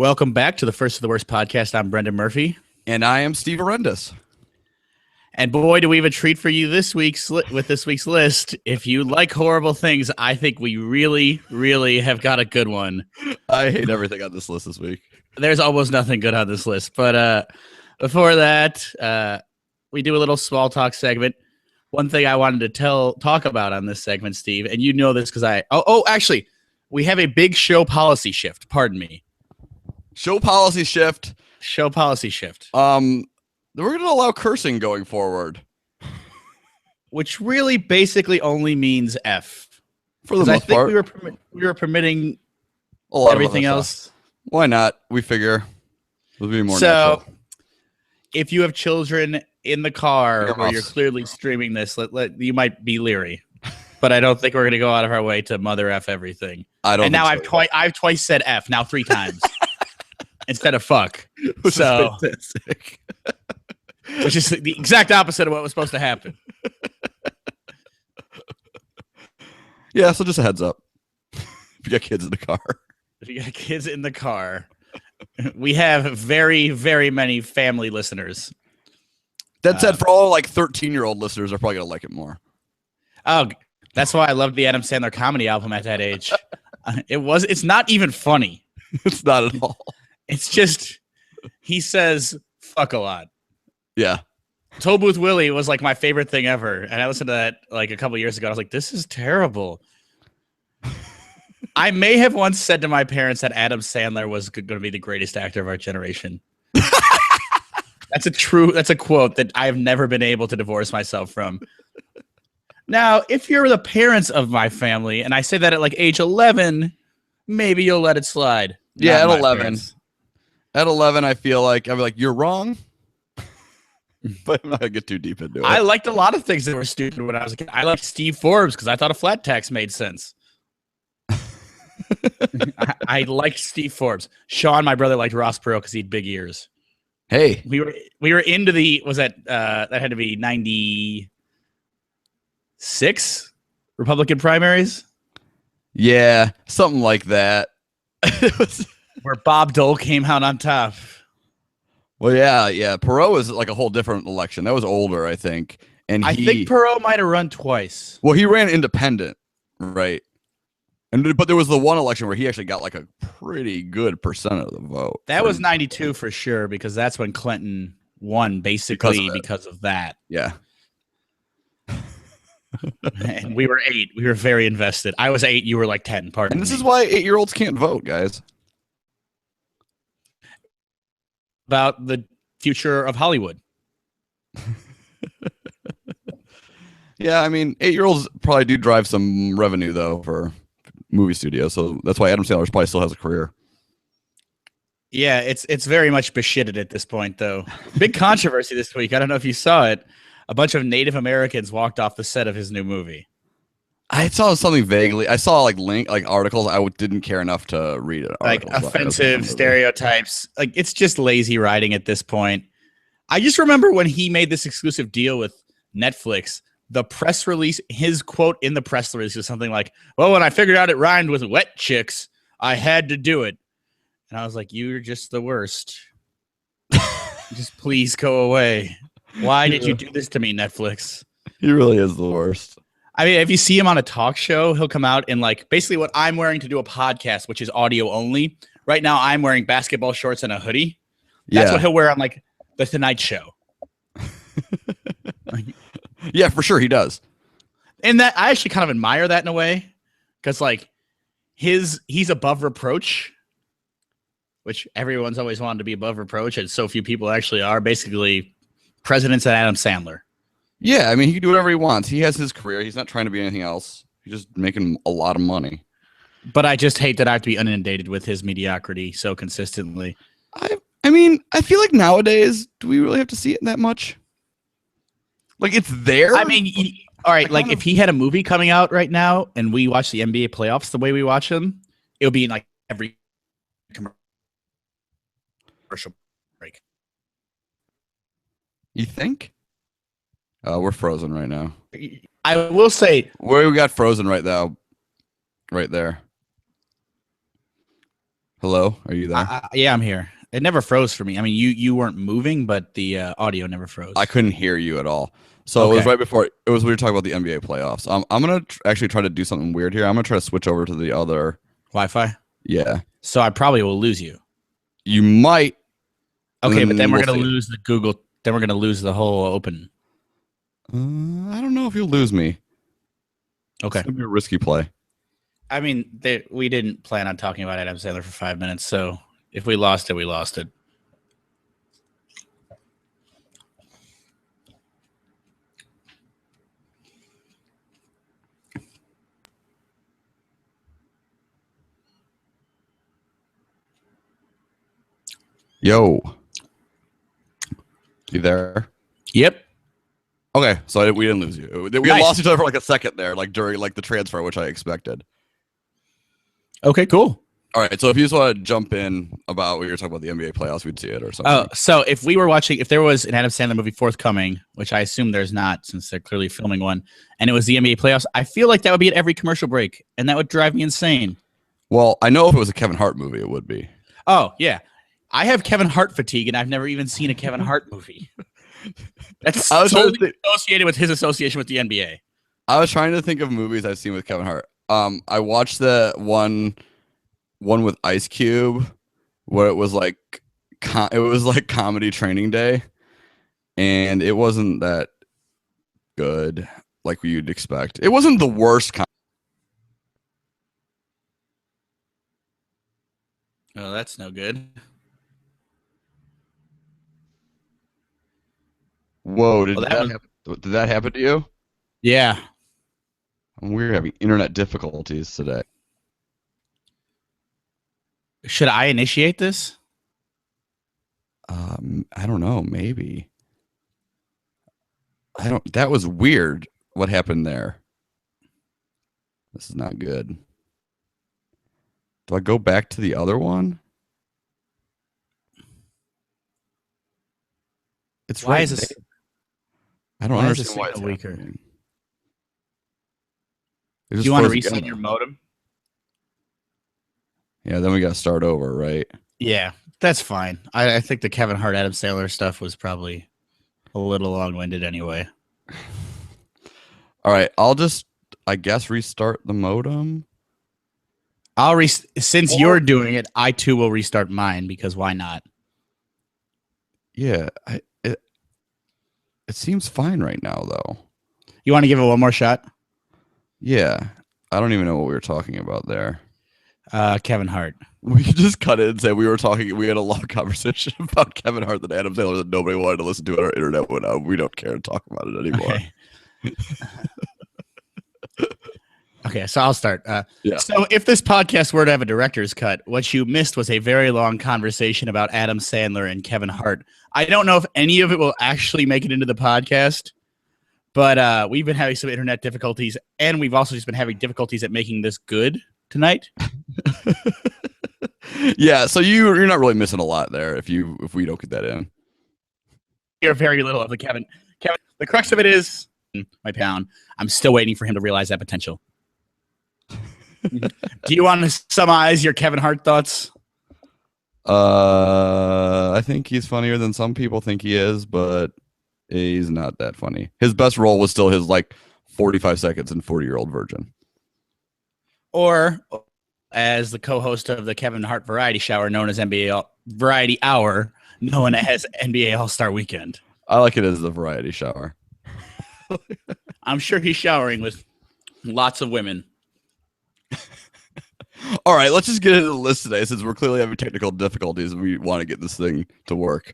Welcome back to the First of the Worst podcast. I'm Brendan Murphy. And I am Steve Arendis. And boy, do we have a treat for you with this week's list. If you like horrible things, I think we really, really have got a good one. I hate everything on this list this week. There's almost nothing good on this list. But before that, we do a little small talk segment. One thing I wanted to talk about on this segment, Steve, and you know this because actually, we have a big show policy shift. Pardon me. Show policy shift. We're going to allow cursing going forward. Which really basically only means F. For the most part. We were permitting a lot everything else. Why not? We figure it'll be more natural. So, if you have children in the car where you're clearly streaming this, you might be leery. But I don't think we're going to go out of our way to mother F everything. I've twice said F, now 3 times. Instead of fuck. Which is the exact opposite of what was supposed to happen. Yeah, so just a heads up. If you got kids in the car. We have very, very many family listeners. That said, for all 13-year-old listeners are probably going to like it more. Oh, that's why I loved the Adam Sandler comedy album at that age. It's not even funny. It's not at all. It's just, he says fuck a lot. Yeah. Toll Booth Willie was my favorite thing ever. And I listened to that a couple years ago. I was like, this is terrible. I may have once said to my parents that Adam Sandler was going to be the greatest actor of our generation. That's a quote that I've never been able to divorce myself from. Now, if you're the parents of my family, and I say that at age 11, maybe you'll let it slide. Yeah, at 11. Parents. At 11, I feel like I'd be like, you're wrong. But I'm not going to get too deep into it. I liked a lot of things that were stupid when I was a kid. I liked Steve Forbes because I thought a flat tax made sense. I liked Steve Forbes. Sean, my brother, liked Ross Perot because he had big ears. Hey. We were into that had to be 96 Republican primaries? Yeah, something like that. Where Bob Dole came out on top. Well, yeah. Perot was a whole different election. That was older, I think. And I think Perot might have run twice. Well, he ran independent, right? But there was the one election where he actually got a pretty good percent of the vote. That was 92 for sure, because that's when Clinton won, basically because of that. Yeah. And we were 8. We were very invested. I was 8. You were 10. Pardon me. And this is why 8-year-olds can't vote, guys. About the future of Hollywood. Yeah, I mean, 8-year-olds probably do drive some revenue, though, for movie studios. So that's why Adam Sandler probably still has a career. Yeah, it's very much beshitted at this point, though. Big controversy this week. I don't know if you saw it. A bunch of Native Americans walked off the set of his new movie. I saw something vaguely. I saw articles. I didn't care enough to read it. Offensive stereotypes. It's just lazy writing at this point. I just remember when he made this exclusive deal with Netflix, the press release, his quote in the press release was something like, well, when I figured out it rhymed with wet chicks, I had to do it. And I was like, you're just the worst. Just please go away. Why did you do this to me, Netflix? He really is the worst. I mean, if you see him on a talk show, he'll come out in basically what I'm wearing to do a podcast, which is audio only. Right now, I'm wearing basketball shorts and a hoodie. That's what he'll wear on the Tonight Show. Yeah, for sure he does. And that I actually kind of admire that in a way, because he's above reproach, which everyone's always wanted to be above reproach, and so few people actually are. Basically, presidents and Adam Sandler. Yeah, I mean, he can do whatever he wants. He has his career. He's not trying to be anything else. He's just making a lot of money. But I just hate that I have to be inundated with his mediocrity so consistently. I mean, I feel like nowadays, do we really have to see it that much? It's there? I mean, all right, if he had a movie coming out right now and we watch the NBA playoffs the way we watch them, it would be in every commercial break. You think? We're frozen right now. I will say, where we got frozen right now, right there. Hello, are you there? Yeah, I'm here. It never froze for me. I mean, you weren't moving, but the audio never froze. I couldn't hear you at all. So it was right before it was we were talking about the NBA playoffs. I'm gonna actually try to do something weird here. I'm gonna try to switch over to the other Wi-Fi. Yeah. So I probably will lose you. You might. Okay, but then we're gonna lose the Google. Then we're gonna lose the whole open. I don't know if you'll lose me. Okay. It's gonna be a risky play. I mean, we didn't plan on talking about Adam Sandler for 5 minutes, so if we lost it, we lost it. Yo. You there? Yep. Okay, so we didn't lose you. We lost each other for like a second there, like during like the transfer, which I expected. Okay, cool. All right, so if you just want to jump in about what you're talking about the NBA playoffs, we'd see it or something. Oh, so if we were watching, if there was an Adam Sandler movie forthcoming, which I assume there's not since they're clearly filming one, and it was the NBA playoffs, I feel like that would be at every commercial break, and that would drive me insane. Well, I know if it was a Kevin Hart movie, it would be. Oh, yeah. I have Kevin Hart fatigue, and I've never even seen a Kevin Hart movie. That's totally associated with his association with the NBA. I was trying to think of movies I've seen with Kevin Hart. I watched the one with Ice Cube where it was like Comedy Training Day, and it wasn't that good like you'd expect. It wasn't the worst. Oh, that's no good. Whoa, did that happen to you? Yeah. We're having internet difficulties today. Should I initiate this? I don't know, maybe. That was weird what happened there. This is not good. Do I go back to the other one? It's why right is this? there. I don't understand why it's weaker. Do you want to reset your modem? Yeah, then we got to start over, right? Yeah, that's fine. I think the Kevin Hart, Adam Sandler stuff was probably a little long-winded anyway. All right, I'll just, I guess, restart the modem. Since you're doing it, I too will restart mine because why not? Yeah, it seems fine right now, though. You want to give it one more shot? Yeah, I don't even know what we were talking about there. Kevin Hart. We could just cut it and say we had a long conversation about Kevin Hart and Adam Sandler that nobody wanted to listen to on our internet went out. We don't care to talk about it anymore. Okay, so I'll start. Yeah. So if this podcast were to have a director's cut, what you missed was a very long conversation about Adam Sandler and Kevin Hart. I don't know if any of it will actually make it into the podcast, but we've been having some internet difficulties, and we've also just been having difficulties at making this good tonight. Yeah, so you're not really missing a lot there if we don't get that in. You're very little of the Kevin. The crux of it is my pound. I'm still waiting for him to realize that potential. Do you want to summarize your Kevin Hart thoughts? I think he's funnier than some people think he is, but he's not that funny. His best role was still his 45 seconds in 40-Year-Old Virgin. Or as the co-host of the Kevin Hart Variety Shower, known as NBA Variety Hour, known as NBA All-Star Weekend. I like it as the Variety Shower. I'm sure he's showering with lots of women. All right, let's just get into the list today since we're clearly having technical difficulties and we want to get this thing to work.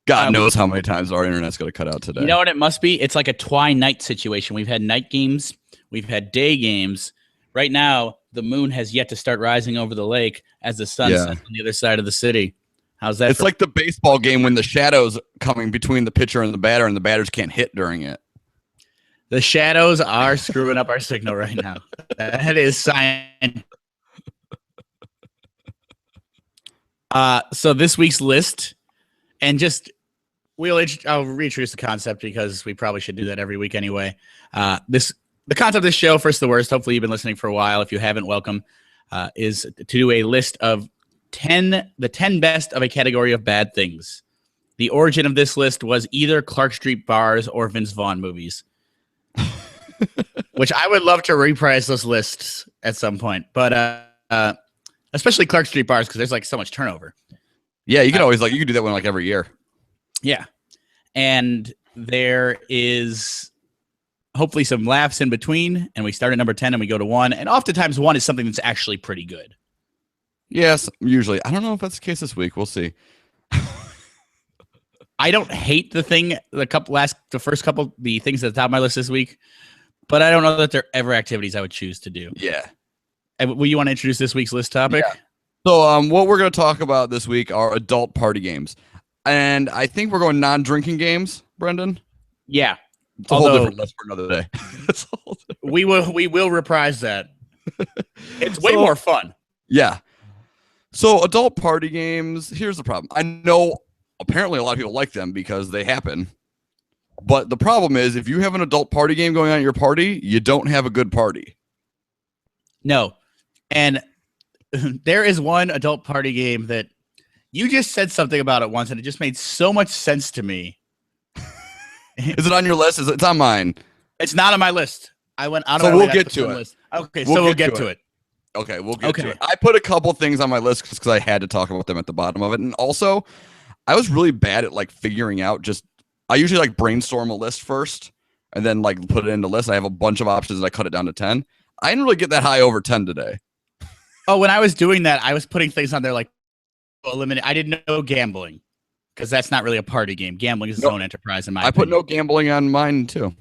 God knows how many times our internet's going to cut out today. You know what it must be? It's like a twilight situation. We've had night games. We've had day games. Right now, the moon has yet to start rising over the lake as the sun sets on the other side of the city. How's that? It's like the baseball game when the shadow's coming between the pitcher and the batters can't hit during it. The shadows are screwing up our signal right now. That is science. So this week's list, and I'll reintroduce the concept because we probably should do that every week anyway. The concept of this show, first the worst. Hopefully you've been listening for a while. If you haven't, welcome. is to do a list of the 10 best of a category of bad things. The origin of this list was either Clark Street bars or Vince Vaughn movies, which I would love to reprise those lists at some point. But especially Clark Street bars because there's like so much turnover. Yeah, you can always you can do that one like every year. Yeah, and there is hopefully some laughs in between, and we start at number 10 and we go to 1, and oftentimes 1 is something that's actually pretty good. Yes, usually. I don't know if that's the case this week. We'll see. I don't hate the things at the things at the top of my list this week, but I don't know that they're ever activities I would choose to do. Yeah. Will you want to introduce this week's list topic? Yeah. So what we're going to talk about this week are adult party games. And I think we're going non-drinking games, Brendan. Yeah. It's a whole different list for another day. We will reprise that. It's way more fun. Yeah. So adult party games, here's the problem. I know apparently a lot of people like them because they happen. But the problem is if you have an adult party game going on at your party, you don't have a good party. No. And there is one adult party game that you just said something about it once and it just made so much sense to me. Is it on your list? It's on mine. It's not on my list. I went out of my way we'll get to it. List. Okay, so we'll get to it. Okay, we'll get to it. I put a couple things on my list because I had to talk about them at the bottom of it. And also, I was really bad at figuring out I usually brainstorm a list first and then put it into list. I have a bunch of options and I cut it down to 10. I didn't really get that high over 10 today. Oh, when I was doing that, I was putting things on there eliminate. I didn't know gambling because that's not really a party game. Gambling is its own enterprise in my opinion. I put no gambling on mine too.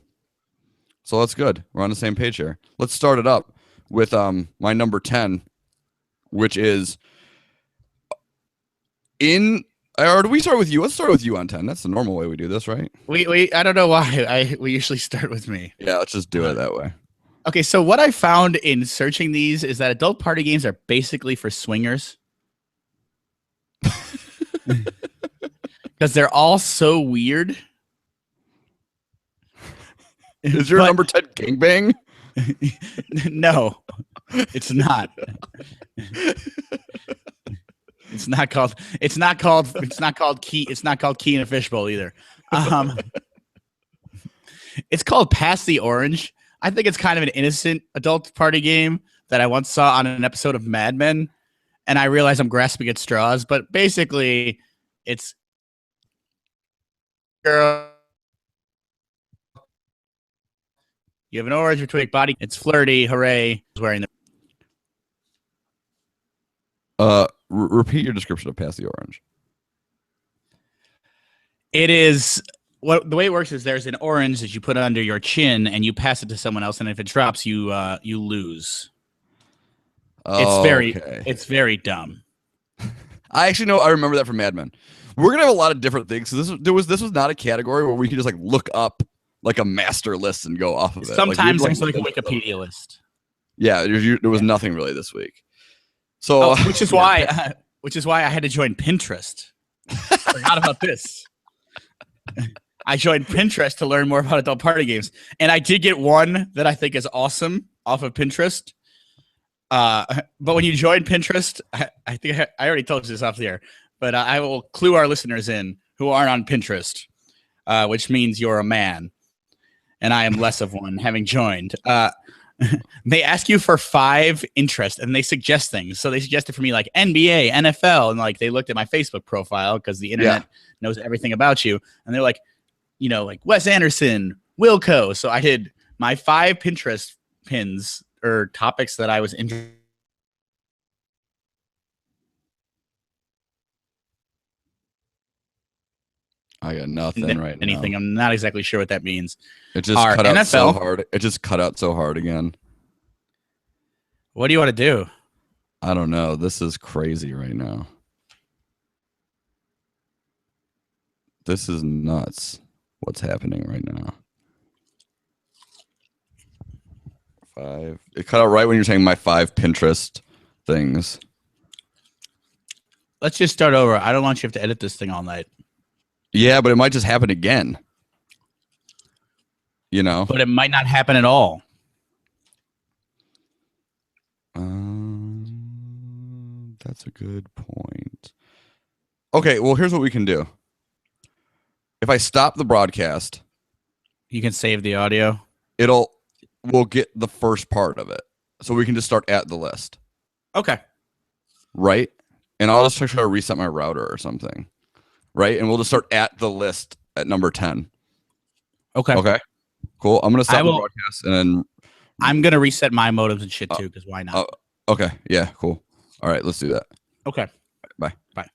So that's good. We're on the same page here. Let's start it up with my number 10, which is or do we start with you? Let's start with you on 10. That's the normal way we do this, right? We I don't know why we usually start with me. Yeah, let's just do it that way. Okay, so what I found in searching these is that adult party games are basically for swingers. Because they're all so weird. Is your number 10 gangbang? No, it's not. It's not called Key in a Fishbowl either. It's called Pass the Orange. I think it's kind of an innocent adult party game that I once saw on an episode of Mad Men, and I realize I'm grasping at straws, but basically it's girl. You have an orange between body. It's flirty. Hooray! Is wearing the. Repeat your description of Pass the Orange. It is the way it works is there's an orange that you put under your chin and you pass it to someone else, and if it drops, you lose. Oh, it's very dumb. I actually know. I remember that from Mad Men. We're gonna have a lot of different things. So this was not a category where we could just look up a master list and go off of it. Sometimes there's a Wikipedia list. Yeah, there was nothing really this week. So which is why I had to join Pinterest. Forgot about this. I joined Pinterest to learn more about adult party games, and I did get one that I think is awesome off of Pinterest. But when you join Pinterest, I think I already told you this off the air, but I will clue our listeners in who aren't on Pinterest, which means you're a man, and I am less of one, having joined. They ask you for 5 interests and they suggest things. So they suggested for me NBA, NFL, and they looked at my Facebook profile because the internet knows everything about you. And they're like Wes Anderson, Wilco. So I did my 5 Pinterest pins or topics that I was interested. I got nothing right now. I'm not exactly sure what that means. It just cut out so hard. It just cut out so hard again. What do you want to do? I don't know. This is crazy right now. This is nuts. What's happening right now? 5. It cut out right when you're saying my 5 Pinterest things. Let's just start over. I don't want you to have to edit this thing all night. Yeah, but it might just happen again. But it might not happen at all. That's a good point. Okay, well, here's what we can do. If I stop the broadcast, You can save the audio. we'll get the first part of it. So we can just start at the list. Okay. Right? And I'll just try to reset my router or something. Right? And we'll just start at the list at number 10. Okay. Okay. Cool. I'm gonna stop the broadcast and then I'm gonna reset my modems and shit too, because why not? okay. Yeah, cool. All right, let's do that. Okay. Bye. Bye.